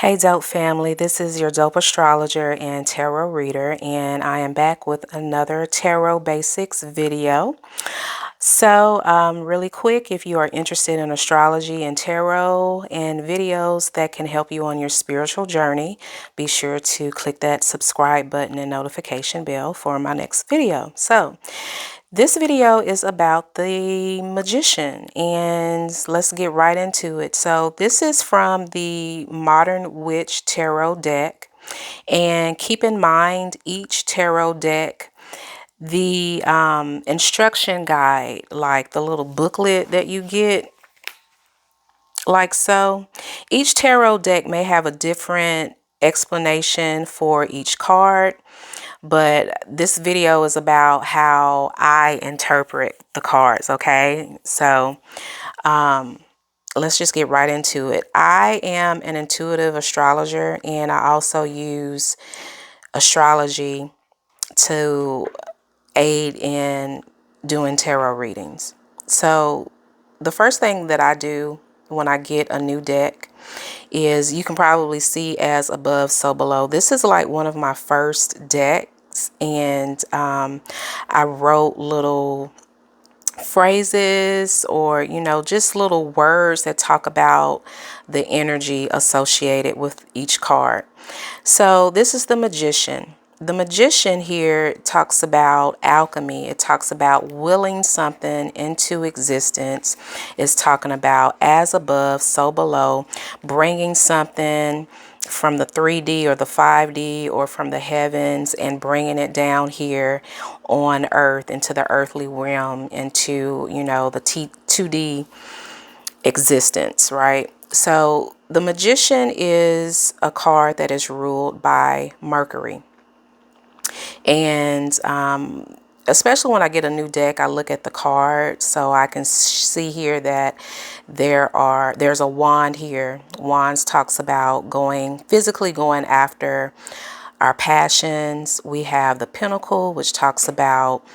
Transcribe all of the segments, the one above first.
Hey dope family, this is your dope astrologer and tarot reader, and I am back with another tarot basics video. Really quick, if you are interested in astrology and tarot and videos that can help you on your spiritual journey, be sure to click that subscribe button and notification bell for my next video. This video is about the magician, and let's get right into it. So this is from the Modern Witch Tarot deck, and keep in mind each tarot deck, the instruction guide, like the little booklet that you get, like so. Each tarot deck may have a different explanation for each card, but this video is about how I interpret the cards, okay? Let's just get right into it. I am an intuitive astrologer, and I also use astrology to aid in doing tarot readings. So the first thing that I do when I get a new deck is, you can probably see as above, so below. This is like one of my first decks, and I wrote little phrases, or just little words that talk about the energy associated with each card. So this is the magician. The magician here talks about alchemy. It talks about willing something into existence. It's talking about as above, so below, bringing something from the 3D or the 5D or from the heavens and bringing it down here on earth into the earthly realm, into, the 2D existence, right? So the magician is a card that is ruled by Mercury. And especially when I get a new deck, I look at the card, so I can see here that there's a wand here. Wands talks about physically going after our passions. We have the pentacle, which talks about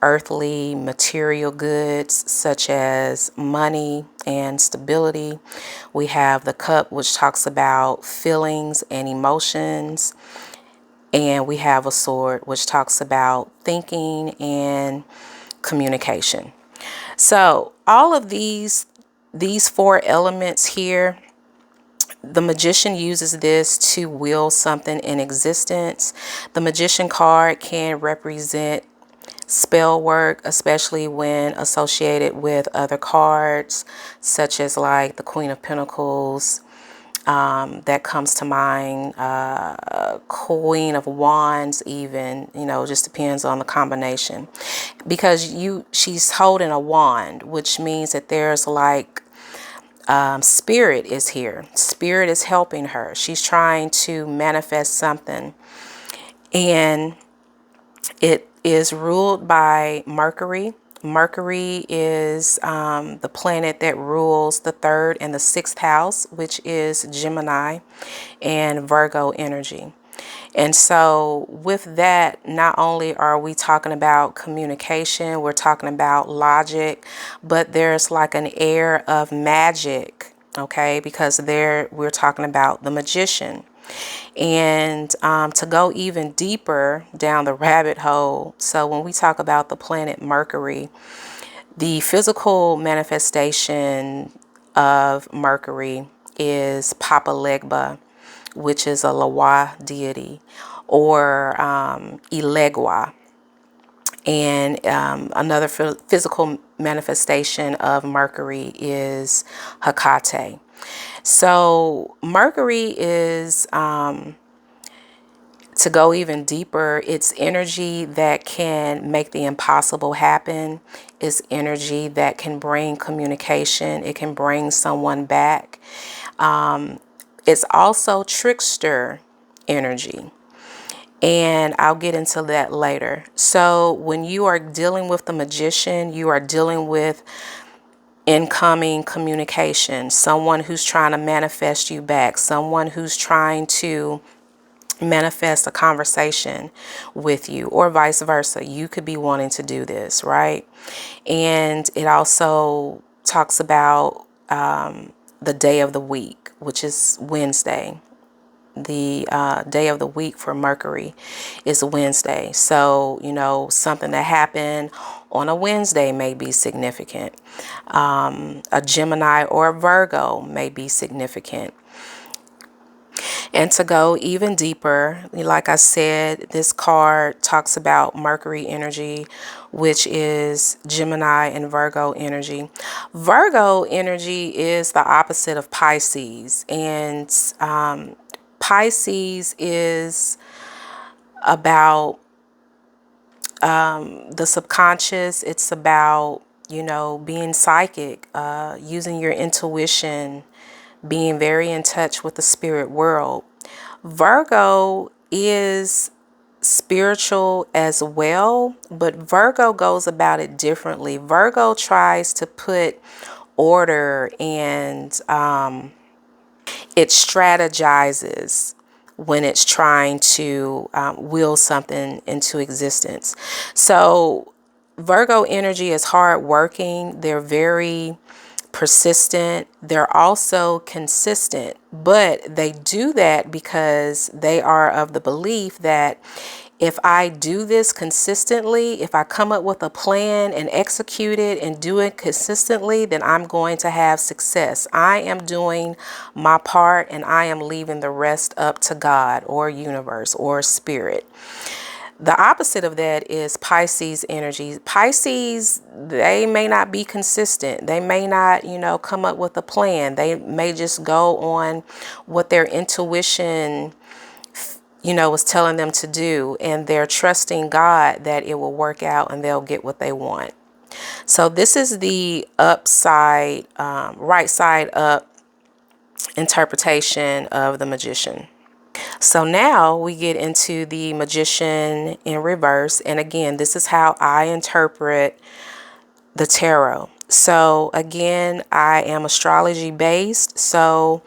earthly material goods such as money and stability. We have the cup, which talks about feelings and emotions. And we have a sword, which talks about thinking and communication. So all of these four elements here, the magician uses this to will something in existence. The magician card can represent spell work, especially when associated with other cards, such as like the Queen of Pentacles. That comes to mind. Queen of Wands, even, just depends on the combination, because she's holding a wand, which means that there's like spirit is here. Spirit is helping her. She's trying to manifest something, and it is ruled by Mercury. Mercury is the planet that rules the 3rd and the 6th house, which is Gemini and Virgo energy. And so with that, not only are we talking about communication, we're talking about logic, but there's like an air of magic, okay? Because we're talking about the magician. And to go even deeper down the rabbit hole, so when we talk about the planet Mercury, the physical manifestation of Mercury is Papa Legba, which is a Lawa deity, or Ilegwa. And another physical manifestation of Mercury is Hecate. So Mercury is, to go even deeper, it's energy that can make the impossible happen. It's energy that can bring communication. It can bring someone back. It's also trickster energy, and I'll get into that later. So when you are dealing with the magician, you are dealing with incoming communication, someone who's trying to manifest you back, someone who's trying to manifest a conversation with you, or vice versa. You could be wanting to do this, right? And it also talks about the day of the week, which is Wednesday. the day of the week for Mercury is Wednesday. So, something that happened on a Wednesday may be significant. A Gemini or a Virgo may be significant. And to go even deeper, like I said, this card talks about Mercury energy, which is Gemini and Virgo energy. Virgo energy is the opposite of Pisces, and Pisces is about the subconscious. It's about, being psychic, using your intuition, being very in touch with the spirit world. Virgo is spiritual as well, but Virgo goes about it differently. Virgo tries to put order, and it strategizes when it's trying to will something into existence. So Virgo energy is hardworking. They're very persistent. They're also consistent, but they do that because they are of the belief that if I do this consistently, if I come up with a plan and execute it and do it consistently, then I'm going to have success. I am doing my part and I am leaving the rest up to God or universe or spirit. The opposite of that is Pisces energy. Pisces, they may not be consistent. They may not, come up with a plan. They may just go on what their intuition, was telling them to do. And they're trusting God that it will work out and they'll get what they want. So this is the upside, right side up interpretation of the Magician. So now we get into the Magician in reverse. And again, this is how I interpret the tarot. So again, I am astrology based. So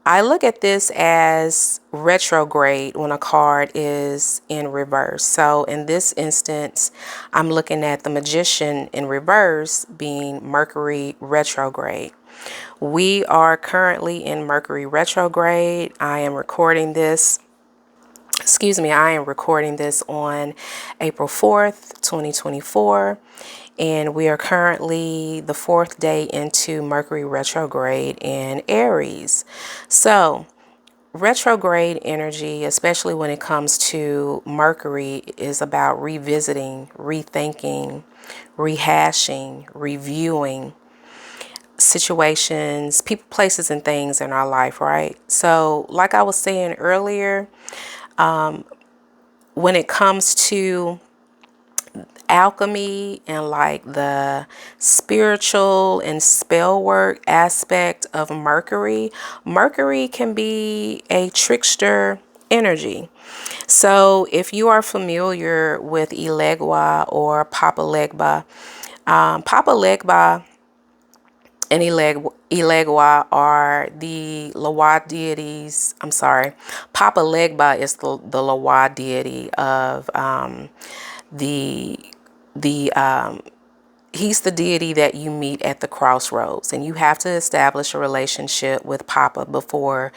I look at this as retrograde when a card is in reverse. So in this instance, I'm looking at the Magician in reverse being Mercury retrograde. We are currently in Mercury retrograde. I am recording this on April 4th, 2024. And we are currently the 4th day into Mercury retrograde in Aries. So retrograde energy, especially when it comes to Mercury, is about revisiting, rethinking, rehashing, reviewing situations, people, places, and things in our life, right? So like I was saying earlier, when it comes to alchemy and like the spiritual and spell work aspect of Mercury, Mercury can be a trickster energy. So if you are familiar with Elegua or Papa Legba, Papa Legba and Elegua are the Lawa deities. I'm sorry. Papa Legba is the Lawa deity of the he's the deity that you meet at the crossroads, and you have to establish a relationship with Papa before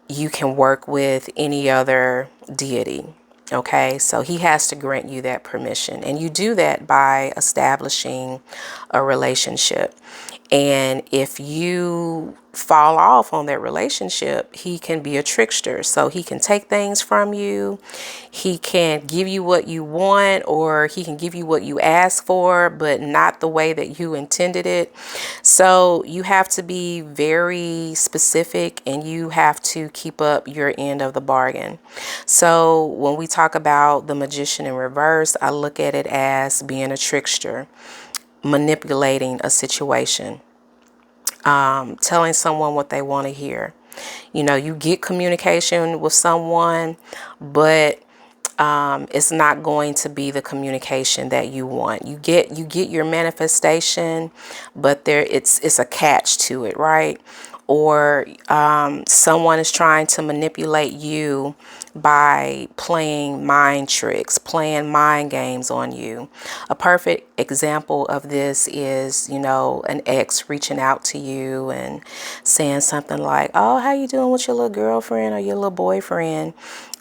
you can work with any other deity. Okay, so he has to grant you that permission, and you do that by establishing a relationship. And if you fall off on that relationship, he can be a trickster. So he can take things from you. He can give you what you want, or he can give you what you ask for, but not the way that you intended it. So you have to be very specific, and you have to keep up your end of the bargain. So when we talk about the Magician in reverse, I look at it as being a trickster, manipulating a situation, telling someone what they want to hear. You get communication with someone, but it's not going to be the communication that you want. You get your manifestation, but it's a catch to it, right? or someone is trying to manipulate you by playing mind tricks, playing mind games on you. A perfect example of this is, you know, an ex reaching out to you and saying something like, oh, how you doing with your little girlfriend or your little boyfriend?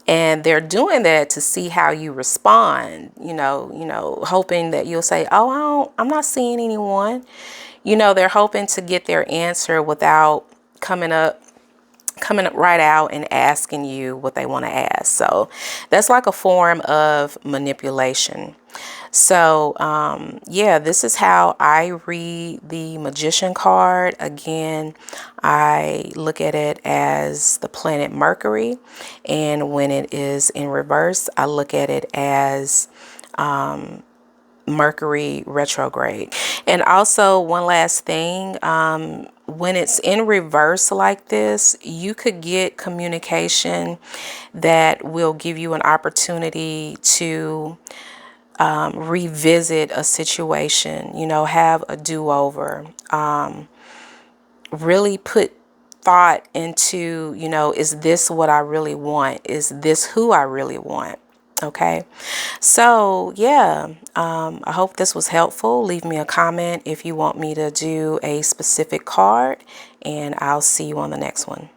And they're doing that to see how you respond, hoping that you'll say, oh, I'm not seeing anyone. You know, they're hoping to get their answer without coming up right out and asking you what they want to ask. So that's like a form of manipulation. So yeah, this is how I read the Magician card. Again, I look at it as the planet Mercury, and when it is in reverse, I look at it as Mercury retrograde. And also, one last thing, when it's in reverse like this, you could get communication that will give you an opportunity to revisit a situation, have a do-over, really put thought into, is this what I really want? Is this who I really want? Okay, so yeah, I hope this was helpful. Leave me a comment if you want me to do a specific card, and I'll see you on the next one.